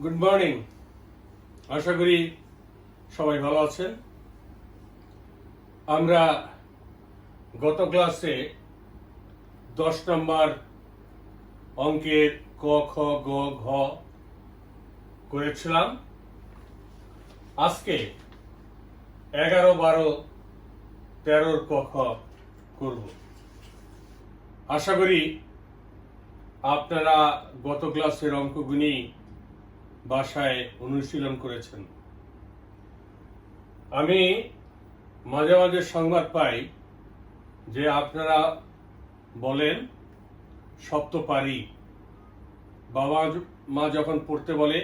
Good morning. আশা করি সবাই ভালো আছেন। আমরা গত ক্লাসে 10 নম্বর অঙ্কের ক খ গ ঘ করেছিলাম। আজকে 11, 12, 13 ক খ করব। আশা করি আপনারা গত ক্লাসের অঙ্কগুলি বাসায় অনুশীলন করেছেন। আমি মাঝে মাঝে সংবাদ পাই যে আপনারা বলেন সব তো পারি, বাবা মা যখন পড়তে বলে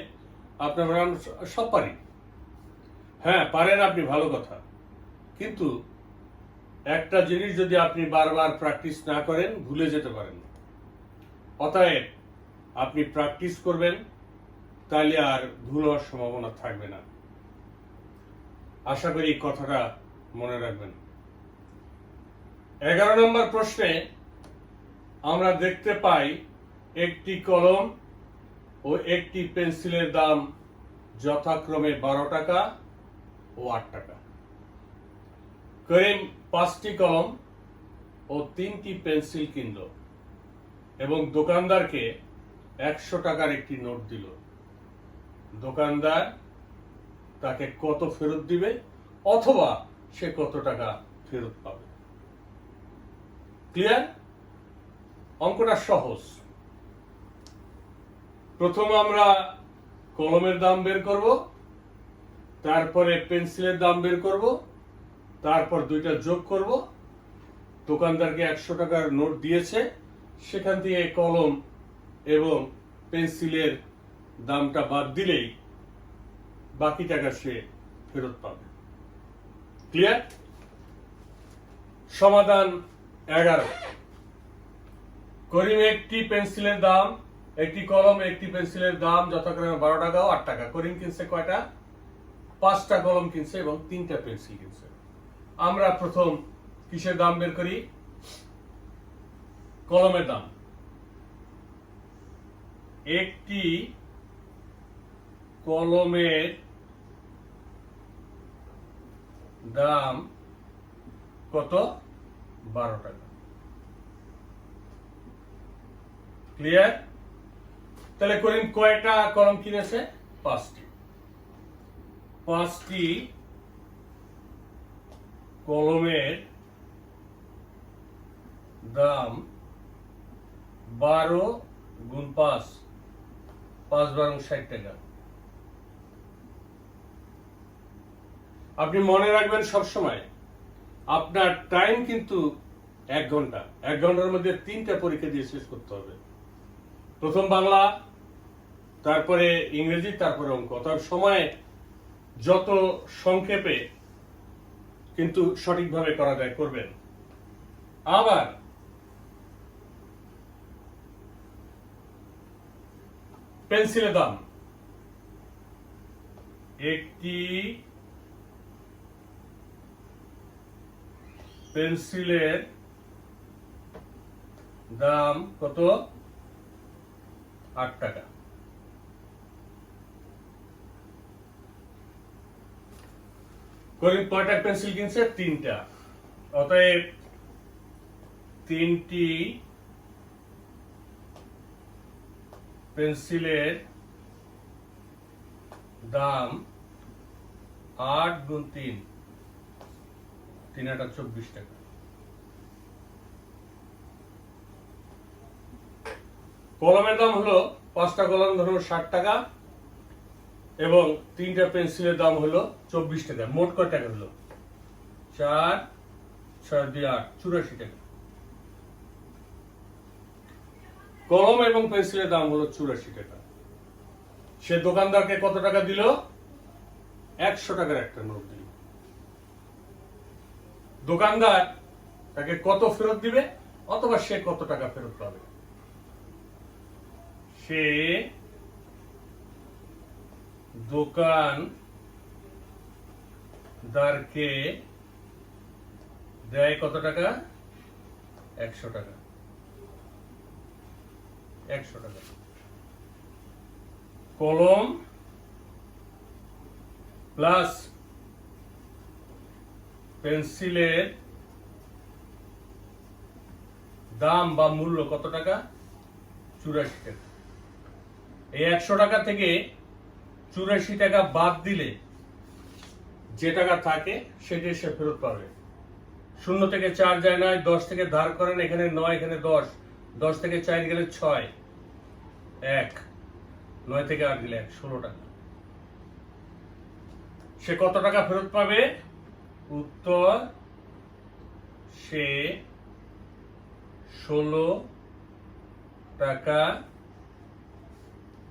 আপনারা বলেন সব পারি। হ্যাঁ, পারেন আপনি, ভালো কথা, কিন্তু একটা জিনিস যদি আপনি বারবার প্র্যাকটিস না করেন ভুলে যেতে পারেন। অতএব আপনি প্র্যাকটিস করবেন, তাহলে আর ভুল হওয়ার সম্ভাবনা থাকবে না। আশা করি এই কথাটা মনে রাখবেন। 11 নম্বর প্রশ্নে আমরা দেখতে পাই একটি কলম ও একটি পেন্সিলের দাম যথাক্রমে 12 টাকা ও 8 টাকা। করিম 5টি কলম ও 3টি পেন্সিল কিনল এবং দোকানদারকে 100 টাকার একটি নোট দিল। দোকানদার তাকে কত ফেরত দিবে অথবা সে কত টাকা ফেরত পাবে? ক্লিয়ার? অঙ্কটা সহজ। প্রথম আমরা কলমের দাম বের করব, তারপরে পেন্সিলের দাম বের করব, তারপর দুইটা যোগ করব। দোকানদারকে 100 টাকার নোট দিয়েছে, সেখান থেকে কলম এবং পেন্সিলের দামটা বাদ দিলেই বাকি টাকা সে ফেরত পাবে। ক্লিয়ার? সমাধান 11। করিম একটি পেন্সিলের দাম, একটি কলম একটি পেন্সিলের দাম যথাক্রমে 12 টাকা ও 8 টাকা। করিম কিনছে কয়টা? 5টা কলম কিনছে এবং 3টা পেন্সিল কিনছে। আমরা প্রথম কিসের দাম বের করি? কলমের দাম। একটি কলমের দাম কত? 12 টাকা। ক্লিয়ার? তাহলে করিম কয়টা কলম কিনেছে? 5টি। 5টি কলমের দাম 12 গুণ 5, 5 12 60 টাকা। আপনি মনে রাখবেন সবসময় আপনার টাইম কিন্তু 1 ঘন্টা। 1 ঘন্টার মধ্যে 3টা পরীক্ষা দিয়ে শেষ করতে হবে। প্রথম বাংলা, তারপরে ইংরেজি, তারপরে অঙ্ক। অর্থাৎ সময় যত সংক্ষেপে কিন্তু সঠিকভাবে করা যায় করবেন। আবার পেন্সিলের দাম, একটি পেন্সিলের দাম কত? 8 টাকা। করিম কয়টা পেন্সিল কিনছে? 3টা। অতএব 3টি পেন্সিলের দাম 8 গুণ 3, 3 8 24 টাকা। কলমের দাম হলো 5টা কলম ধরুন 60 টাকা এবং 3টা পেন্সিলের দাম হলো 24 টাকা। মোট কত টাকা হলো? 4 6 2 8 84 টাকা। কলম এবং পেন্সিলের দাম হলো 84 টাকা। সে দোকানদারকে কত টাকা দিল? 100 টাকার একটা নোট দিল। দোকানদার তাকে কত ফেরত দিবে অথবা সে কত টাকা ফেরত পাবে? সে দোকানদারকে দেয় কত টাকা? 100 টাকা। 100 টাকা। কলম প্লাস পেন্সিলের দাম বা মূল্য কত টাকা? 84 টাকা। এই 100 টাকা থেকে 84 টাকা বাদ দিলে যে টাকা থাকে সেটাই সে ফেরত পাবে। 0 থেকে 4 যায় না, 10 থেকে ধার করেন, এখানে 9, এখানে 10, 10 থেকে 4 গেলে 6, 1, 9 থেকে 8 গেলে 1, 16 টাকা। সে কত টাকা ফেরত পাবে? উত্তর, সে 16 টাকা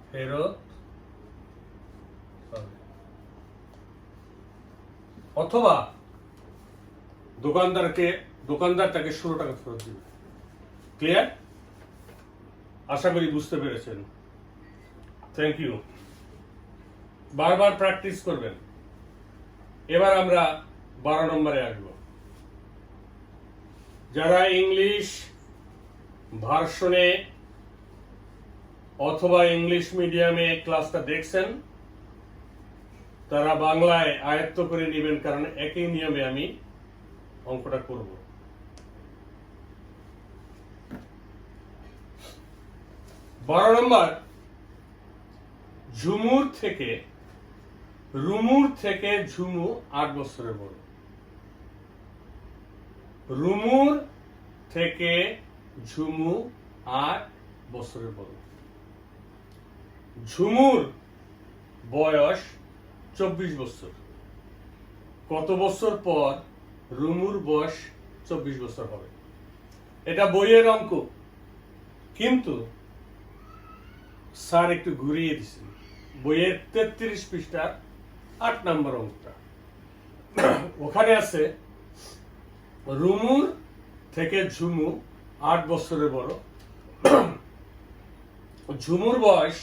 ফেরত পাবে। অথবা দোকানদার তাকে 16 টাকা ফেরত দিবে। ক্লিয়ার? আশা করি বুঝতে পেরেছেন। Thank you. বারবার প্র্যাকটিস করবেন। এবার আমরা 12 নম্বরে আসবো। যারা ইংলিশ ভার্সনে অথবা ইংলিশ মিডিয়ামে ক্লাসটা দেখছেন তারা বাংলায় আয়ত্ত করে নেবেন, কারণ একই নিয়মে আমি অঙ্কটা করব। বারো নম্বর, রুমুর থেকে ঝুমু 8 বছরের বড়। রুমুর থেকে ঝুমু 8 বছরের বড়। ঝুমুর বয়স 24 বছর। কত বছর পর রুমুর বয়স 24 বছর হবে? এটা বইয়ের অঙ্ক, কিন্তু স্যার একটু ঘুরিয়ে দিচ্ছেন। বইয়ের 33 পৃষ্ঠার 8 নম্বর অঙ্কটা, ওখানে আছে রুমুর থেকে ঝুমু 8 বছরের বড়। ঝুমুর বয়স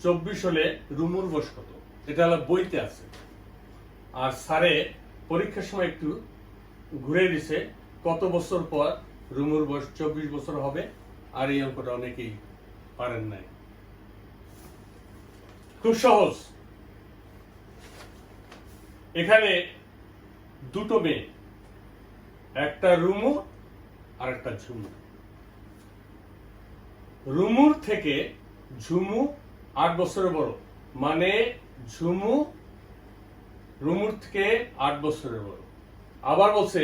24 হলে রুমুর বয়স কত? এটা হলো বইতে আছে, আর স্যারে পরীক্ষার সময় একটু ঘুরে দিছে কত বছর পর রুমুর বয়স 24 বছর হবে। আর এই অঙ্কটা অনেকেই পারেন নাই। খুব সহজ। এখানে দুটো মেয়ে, একটা রুমু আর একটা ঝুমু। রুমুর থেকে ঝুমু 8 বছরের বড়, মানে ঝুমু রুমুর থেকে 8 বছরের বড়। আবার বলছে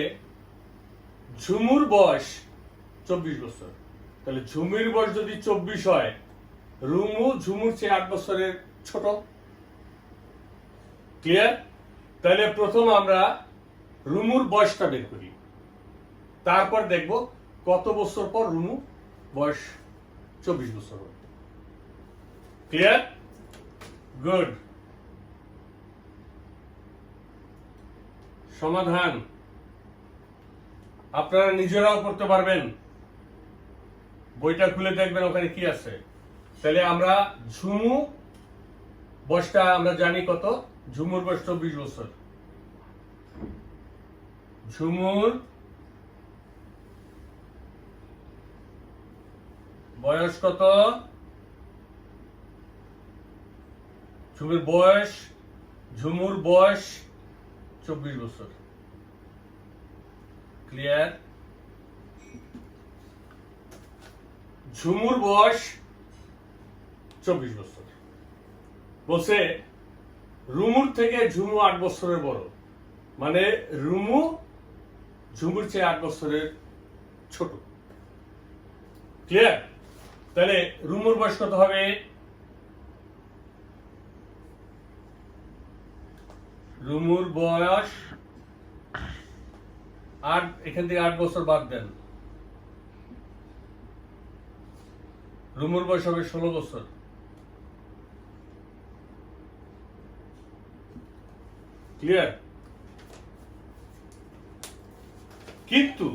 ঝুমুর বয়স 24 বছর। তাহলে ঝুমুর বয়স যদি 24 হয়, রুমু ঝুমুর চেয়ে 8 বছরের ছোট। ক্লিয়ার? তাহলে প্রথম আমরা রুমুর বয়সটা বের করি, তারপর দেখব কত বছর পর রুমু বয়স 24 বছর হবে। ক্লিয়ার? গুড। সমাধান আপনারা নিজেরাও করতে পারবেন। বইটা খুলে দেখবেন ওখানে কি আছে। তাহলে আমরা ঝুমু বয়সটা আমরা জানি কত? ঝুমুর বয়স 24 বছর। ঝুমুর বয়স কত? ঝুমুর বয়স 24 বছর। ক্লিয়ার? ঝুমুর বয়স 24 বছর। বলছে রুমুর থেকে ঝুমু 8 বছরের বড়, মানে রুমু ঝুমুর চেয়ে 8 বছরের ছোট। ক্লিয়ার? তাহলে রুমুর বয়স কত হবে? রুমুর বয়স 8, এখান থেকে 8 বছর বাদ দেন, রুমুর বয়স হবে 16 বছর। ক্লিয়ার? কিন্তু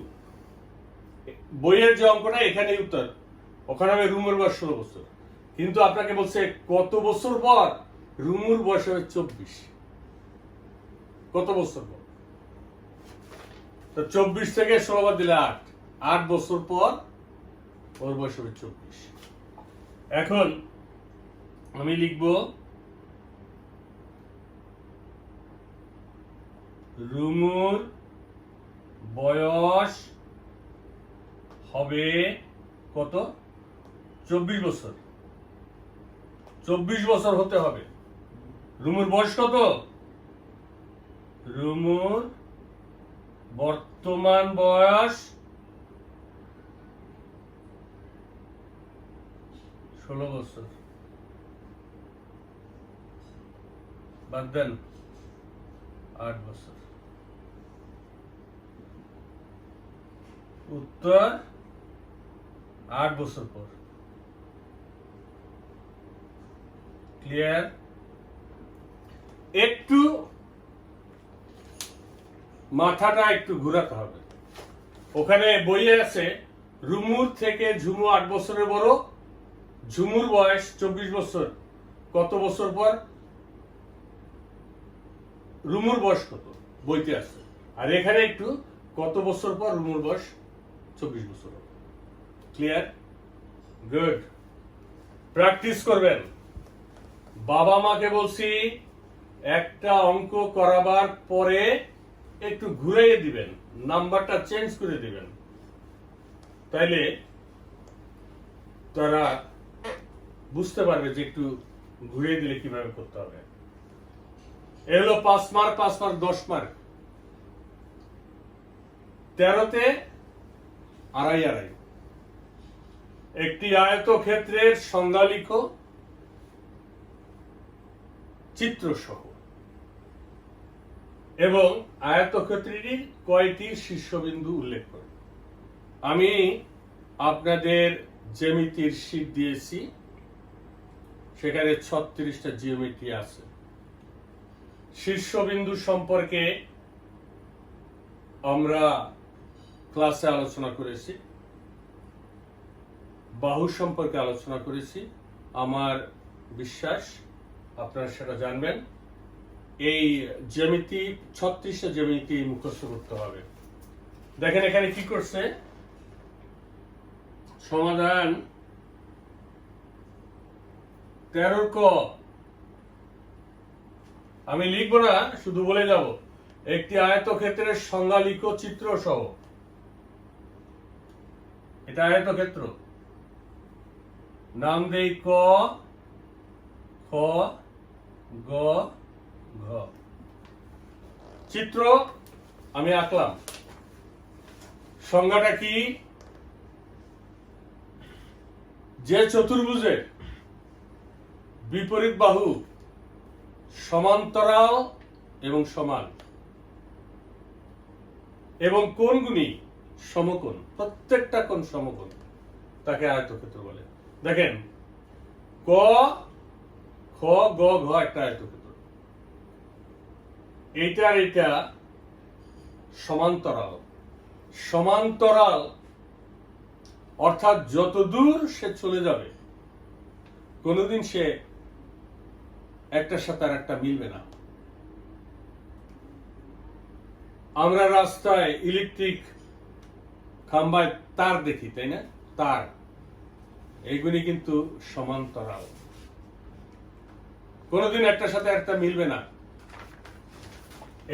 বইয়ের যে অঙ্কটা এখানে উত্তর, ওখানে হবে রুমুর বয়স 16 বছর, কিন্তু আপনাকে বলছে কত বছর পর রুমুর বয়স হবে 24। কত বছর পর? তো 24 থেকে 16 বাদ দিলে 8 বছর পর ওর বয়স হবে 24। এখন আমি লিখব রুমুর বয়স হবে কত? 24 বছর। 24 বছর হতে হবে। রুমুর বয়স কত? রুমুর বর্তমান বয়স 16 বছর। বাদ দেন 8 বছর। উত্তর 8 বছর পর। ক্লিয়ার? একটু মাথাটা একটু ঘুরাতে হবে। ওখানে বইয়ে আছে রুমুর থেকে ঝুমু 8 বছরের বড়, ঝুমুর বয়স 24 বছর। কত বছর পর? রুমুর বয়স কত বইতে আছে, আর এখানে একটু কত বছর পর রুমুর বয়স 24 বছর। ক্লিয়ার? গুড। প্র্যাকটিস করবেন। বাবা মাকে বলছি একটা অঙ্ক করাবার পরে একটু ঘুরিয়ে দিবেন, নাম্বারটা চেঞ্জ করে দিবেন, তাইলে তারা বুঝতে পারবে যে একটু ঘুরিয়ে দিলে কিভাবে করতে হবে। এ হলো 5 মার্ক, 5 মার্ক 10 মার্ক। 13তে আড়াই আড়াই। একটি আয়তক্ষেত্রের সংজ্ঞা লিখো চিত্র সহ, এবং আয়তক্ষেত্রটির কয়টি শীর্ষবিন্দু উল্লেখ করো। আমি আপনাদের জ্যামিতির শীট দিয়েছি, সেখানে 36টা জিওমেট্রি আছে। শীর্ষবিন্দু সম্পর্কে আমরা ক্লাসে আলোচনা করেছি, বাহু সম্পর্কে আলোচনা করেছি। আমার বিশ্বাস আপনারা সেটা জানবেন। এই জ্যামিতি 36টা জ্যামিতি মুখস্থ করতে হবে। দেখেন এখানে কি করছে, সমাধান 13 ক। আমি লিখবো না, শুধু বলে যাব একটি আয়তক্ষেত্রের সংজ্ঞা লিখো চিত্র সহ। এটা আয়তক্ষেত্র, নাম দেই ক, খ, গ, ঘ। চিত্র আমি আঁকলাম। সংজ্ঞাটা কি? যে চতুর্ভুজের বিপরীত বাহু সমান্তরাল এবং সমান, এবং কোণগুলি সমকোণ, প্রত্যেকটা কোণ সমকোণ, তাকে আয়তক্ষেত্র বলে। দেখেন ক, খ, গ, ঘ একটা আয়তক্ষেত্র। এইটা এইটা সমান্তরাল। সমান্তরাল অর্থাৎ যত দূর সে চলে যাবে কোনোদিন সে একটার সাথে আর একটা মিলবে না। আমরা রাস্তায় ইলেকট্রিক খাম্বায় তার দেখি, তাই না? তার, এইগুলি কিন্তু সমান্তরাল, কোনোদিন একটার সাথে একটা মিলবে না।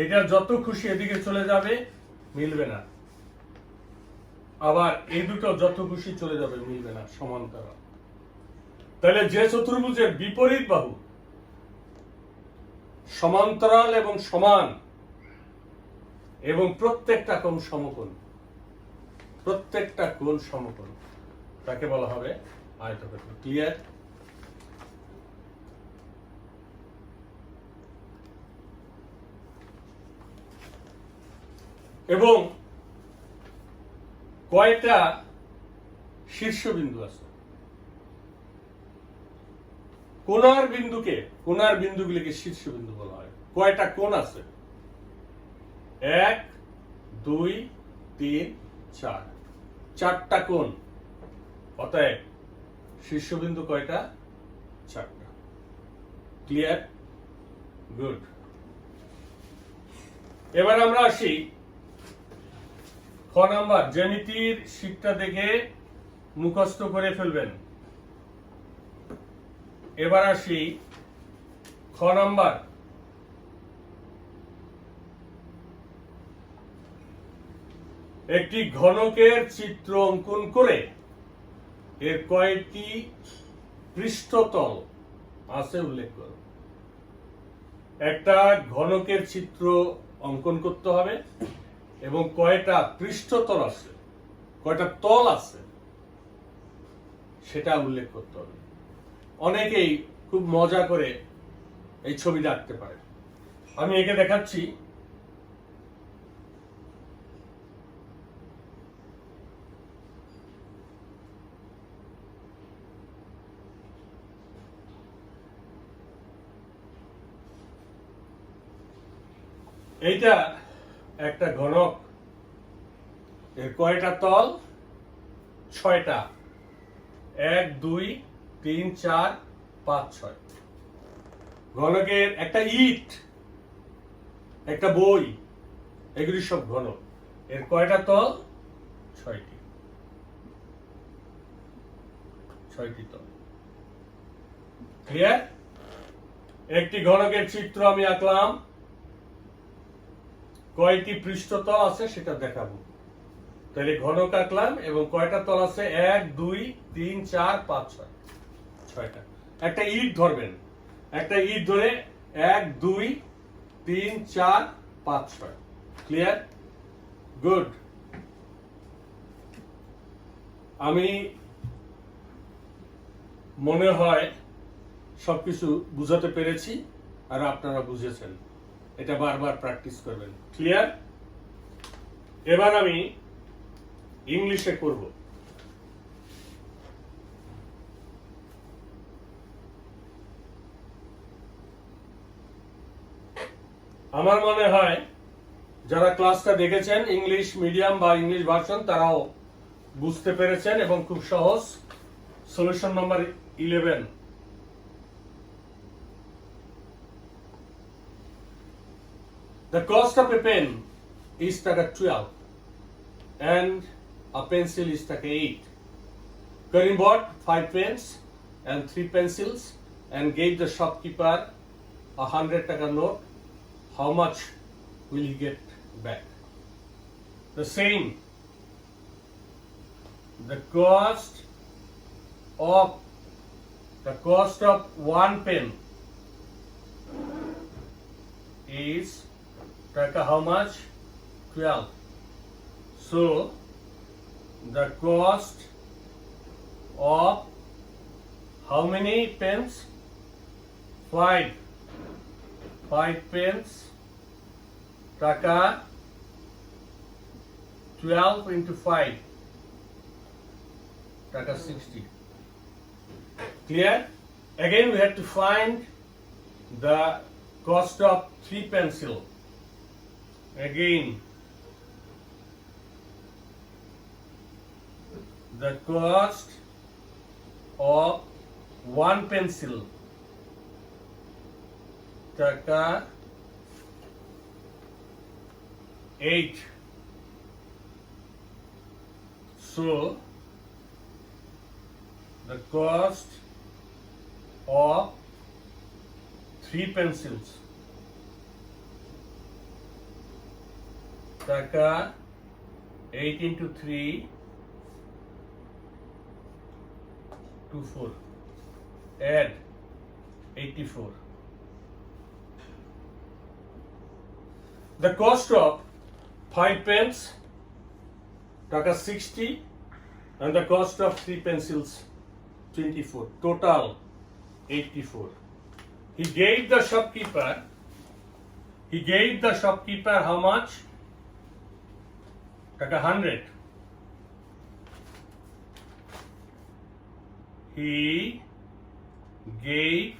এটা যত খুশি এদিকে চলে যাবে, মিলবে না। আবার এই দুটো যত খুশি চলে যাবে, মিলবে না, সমান্তরাল। তাহলে যে চতুর্ভুজের বিপরীত বাহু সমান্তরাল এবং সমান, এবং প্রত্যেকটা কোণ সমকোণ, প্রত্যেকটা কোণ সমকোণ, তাকে বলা হবে আয়তক্ষেত্র। ক্লিয়ার? এবং কয়টা শীর্ষবিন্দু আছে? কোণার বিন্দুকে, কোণার বিন্দুগুলিকে শীর্ষবিন্দু বলা হয়। কয়টা কোণ আছে? 1, 2, 3, 4, 4টা কোণ। অতএব শীর্ষবিন্দু কয়টা? 4টা। ক্লিয়ার? গুড। এবার আমরা আসি খ নাম্বার। জ্যামিতির শীটটা দেখে মুখস্থ করে ফেলবেন। এবার আসি খ নাম্বার। একটি ঘনকের চিত্র অঙ্কন করে এর কয়টি পৃষ্ঠতল আছে উল্লেখ করো। একটা ঘনকের চিত্র অঙ্কন করতে হবে এবং কয়টা পৃষ্ঠতল আছে, কয়টা তল আছে সেটা উল্লেখ করতে হবে। অনেকেই খুব মজা করে এই ছবিটা আঁকতে পারে। আমি একে দেখাচ্ছি। এইটা একটা ঘনক, এর কয়টা তল? 6টা। 1 2 3 4 5 6। ঘনকের একটা ইট, একটা বই, এগুলি সব ঘনক। এর কয়টা তল? 6টি। 6টি তল। ক্লিয়ার? একটি ঘনকের চিত্র আমি আঁকলাম, কয়টি পৃষ্ঠতল আছে সেটা দেখাবো। তাহলে ঘনক আঁকলাম এবং কয়টা তল আছে? 1 2 3 4 5 6। 6টা। একটা ইট ধরবেন, একটা ইট ধরে 1 2 3 4 5 6। ক্লিয়ার? গুড। আমি মনে হয় সবকিছু বুঝাতে পেরেছি আর আপনারা বুঝেছেন। এটা বারবার প্র্যাকটিস করবেন। ক্লিয়ার? এবার আমি ইংলিশে করব। আমার মনে হয় যারা ক্লাসটা দেখেছেন ইংলিশ মিডিয়াম বা ইংলিশ ভার্সন তারাও বুঝতে পেরেছেন এবং খুব সহজ। Solution number 11। The cost of a pen is taka 12 and a pencil is taka 8. Karim bought 5 pens and 3 pencils and gave the shopkeeper a 100 taka note. How much will he get back? The same. The cost of 1 pen is taka how much? 12. So the cost of how many pens? 5. 5 pens taka 12 into 5 taka 60. Clear? Again we have to find the cost of 3 pencil. Again the cost of 1 pencil taka 8. So the cost of 3 pencils taka 8 into 3 to 4. Add 84. The cost of 5 pens taka 60 and the cost of 3 pencils 24. Total 84. He gave the shopkeeper how much? Taka 100. He gave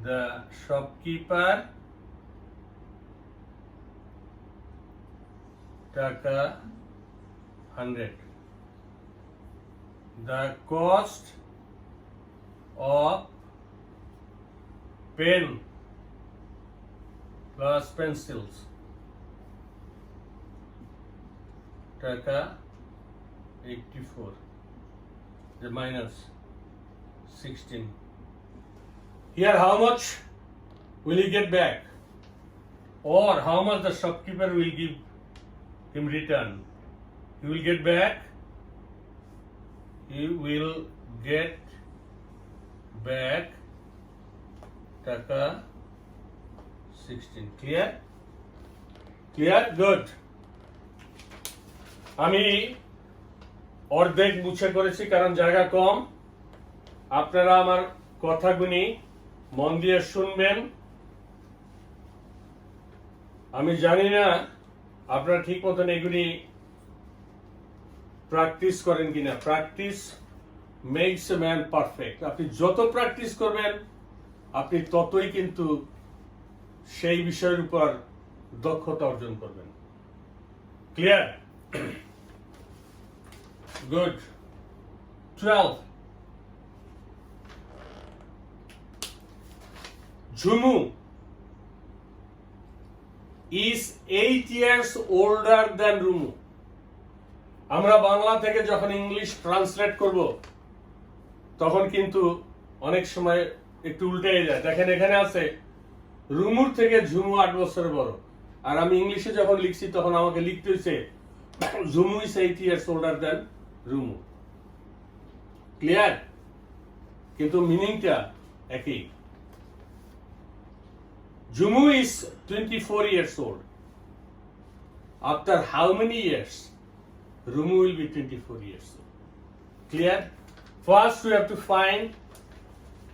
the shopkeeper taka 100. The cost of pen plus pencils taka 84. The minus 16. Here how much will he get back? Or how much the shopkeeper will give him return. He will get back. He will get back taka 16. Clear? Clear? Good. আমি অর্ধেক মুছে করেছি কারণ জায়গা কম। আপনারা আমার কথাগুলি মন দিয়ে শুনবেন। আমি জানি না আপনারা ঠিক মতন এগুলি প্র্যাকটিস করেন কিনা। Practice makes a man perfect. আপনি যত প্র্যাকটিস করবেন আপনি ততই কিন্তু সেই বিষয়ের উপর দক্ষতা অর্জন করবেন। Clear? Good. 12. Jhumu is 8 years older than Rumu. আমরা বাংলা থেকে যখন ইংলিশ ট্রান্সলেট করব তখন কিন্তু অনেক সময় একটু উল্টে যায়। দেখেন এখানে আছে রুমুর থেকে ঝুমু 8 বছরের বড়, আর আমি ইংলিশে যখন লিখছি তখন আমাকে লিখতে হয়েছে Jhumu is 8 years older than Rumu. Clear? কিন্তু মিনিংটা একই। Jhumu is 24 years old. After how many years? Rumu will be 24 years old. Clear? First we have to find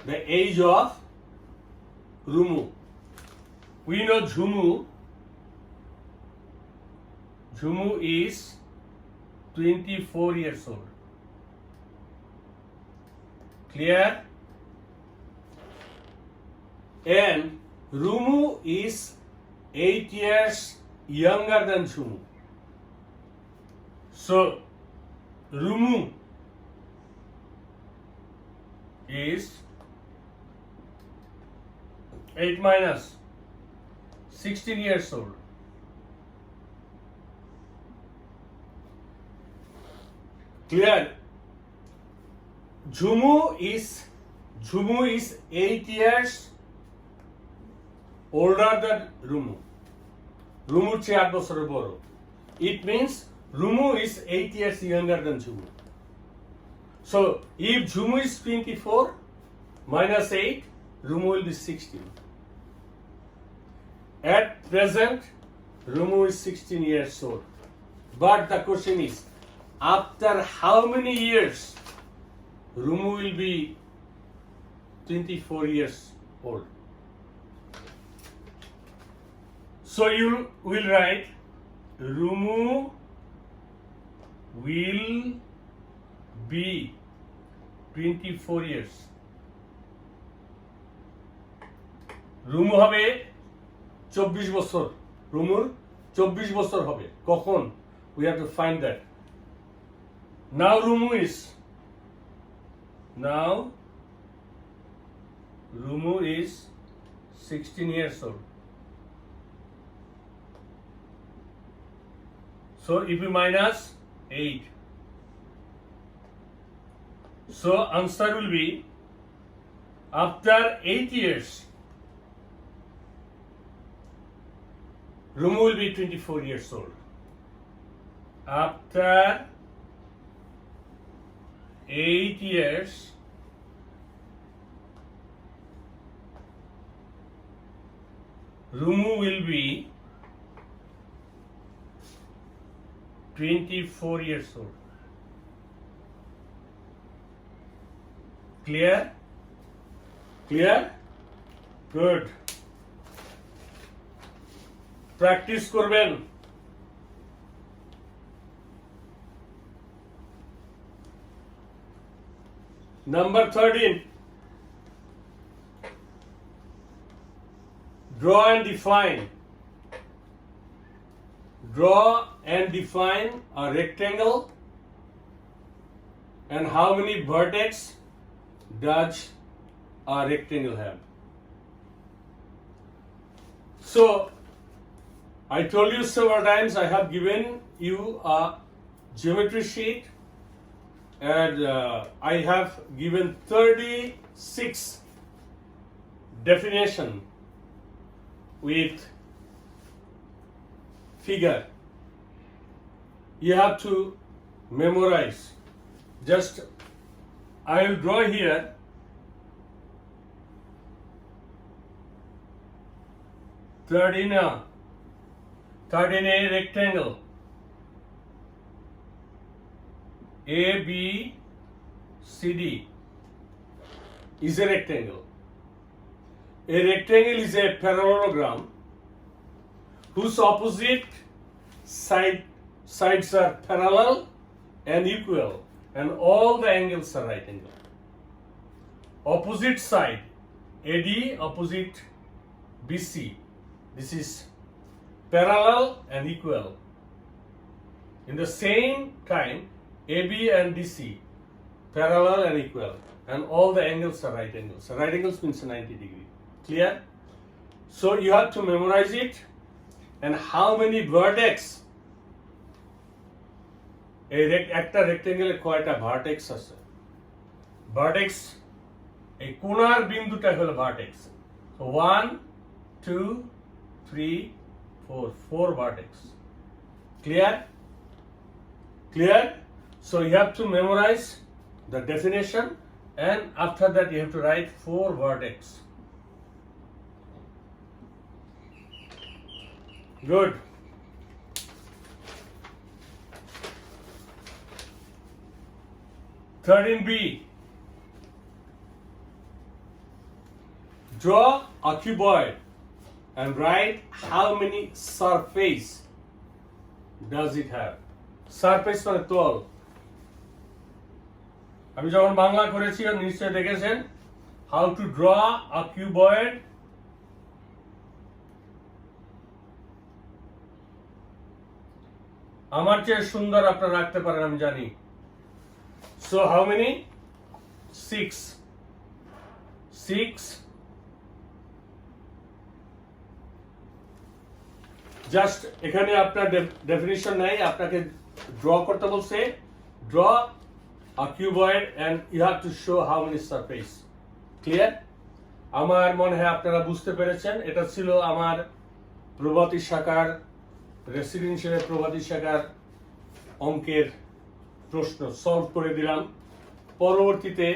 the age of Rumu. We know Jhumu is 24 years old. Clear? And Rumu is 8 years younger than Jhumu. So, Rumu is 8 minus 16 years old. Clear? Jhumu is 8 years older than Rumu. Rumu চেয়ে 8 বছরের বড়. It means Rumu is 8 years younger than Jhumu. So if Jhumu is 24 minus 8, Rumu will be 16. At present, Rumu is 16 years old. But the question is, after how many years Rumu will be 24 years old? So you will write Rumu will be 24 years. Rumu হবে 24 বছর। রুমুর 24 বছর হবে। কখন? We have to find that. Now Rumu is 16 years old. So if we minus 8, so answer will be after 8 years, Rumu will be 24 years old. After 8 years, Rumu will be 24 years old. Clear? Clear? Good. Practice করবেন। Number 13. Draw and define. Draw and define a rectangle, and how many vertex does a rectangle have? So, I told you several times I have given you a geometry sheet, and I have given 36 definition with figure. you have to memorize. Just I will draw here third in a rectangle. A, B, C, D is a rectangle. A rectangle is a parallelogram whose opposite sides are parallel and equal, and all the angles are right angle. Opposite side AD, opposite BC. This is parallel and equal. In the same time, AB and DC, parallel and equal, and all the angles are right angles. So right angles means 90 degree. Clear? So you have to memorize it. And how many vertex? একটা রেক্টেঙ্গেলে কয়টা vertex আছে? Vertex এই কোণার বিন্দুটা হলো vertex. So 1, 2, 3, 4, 4 vertex. Clear? Clear? So you have to memorize the definition, and after that you have to write 4 vertex. Good. Third in B. Draw a cuboid and write how many surface does it have. Surface মানে তল। আমি যখন বাংলা করেছি নিশ্চয় দেখেছেন how to draw a cuboid. আমার চেয়ে সুন্দর আপনারা রাখতে পারেন আমি জানি। So how many? 6. জাস্ট এখানে আপনার ডেফিনিশন নাই, আপনাকে ড্র করতে বলছে। Draw a cuboid and you have to show how many surface. Clear? আমার মনে হয় আপনারা বুঝতে পেরেছেন। এটা ছিল আমার প্রভাতী শাখার রেসিডেন্সিয়াল প্রভাতী শাখার অঙ্কের প্রশ্ন সলভ করে দিলাম। পরবর্তীতে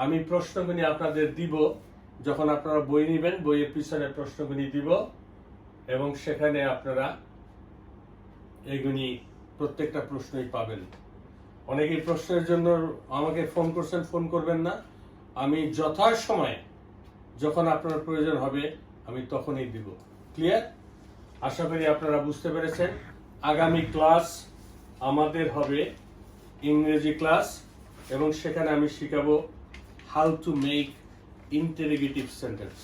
আমি প্রশ্নগুলি আপনাদের দিব, যখন আপনারা বই নেবেন বইয়ের পিছনে প্রশ্নগুলি দিব, এবং সেখানে আপনারা এগুলি প্রত্যেকটা প্রশ্নই পাবেন। অনেকেই প্রশ্নের জন্য আমাকে ফোন করছেন, ফোন করবেন না। আমি যথাসময়ে যখন আপনার প্রয়োজন হবে আমি তখনই দিব। ক্লিয়ার? আশা করি আপনারা বুঝতে পেরেছেন। আগামী ক্লাস আমাদের হবে ইংরেজি ক্লাস, এবং সেখানে আমি শিখাবো how to make interrogative sentence.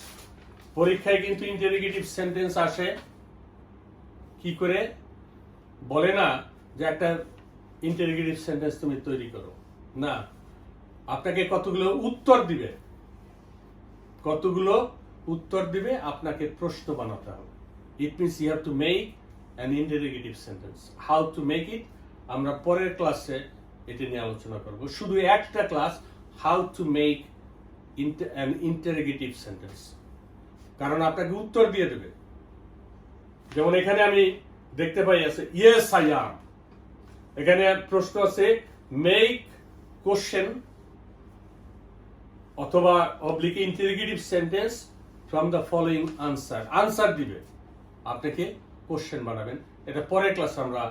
পরীক্ষায় কিন্তু ইন্টারোগেটিভ সেন্টেন্স আসে কি করে, বলে না যে একটা ইন্টারোগেটিভ সেন্টেন্স তুমি তৈরি করো, না, আপনাকে কতগুলো উত্তর দিবে, আপনাকে প্রশ্ন বানাতে হবে। It means you have to make an interrogative sentence. How to make it আমরা পরের ক্লাসে এটা নিয়ে আলোচনা করব। শুধু একটা class, how to make an interrogative sentence, কারণ আপনাকে উত্তর দিয়ে দেবে। যেমন এখানে আমি দেখতে পাই আছে ইয়েস আই অ্যাম, এখানে প্রশ্ন আছে মেক কোশ্চেন অথবা oblique interrogative sentence from the following answer. Answer দিবে, আপনাকে কোশ্চেন বানাবেন। এটা পরের ক্লাসে আমরা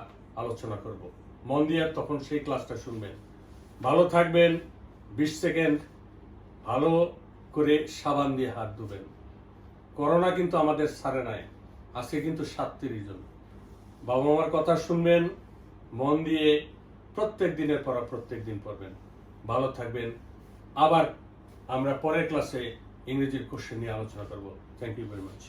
আলোচনা করব। মন দিয়ে তখন সেই ক্লাসটা শুনবেন। ভালো থাকবেন। 20 সেকেন্ড ভালো করে সাবান দিয়ে হাত ধুবেন। করোনা কিন্তু আমাদের ছাড়ে নাই, আজকে কিন্তু 37 জন। বাবা মার কথা শুনবেন, মন দিয়ে প্রত্যেক দিনের পড়া প্রত্যেক দিন পড়বেন। ভালো থাকবেন। আবার আমরা পরের ক্লাসে ইংরেজির কোশ্চেন নিয়ে আলোচনা করব। Thank you very much.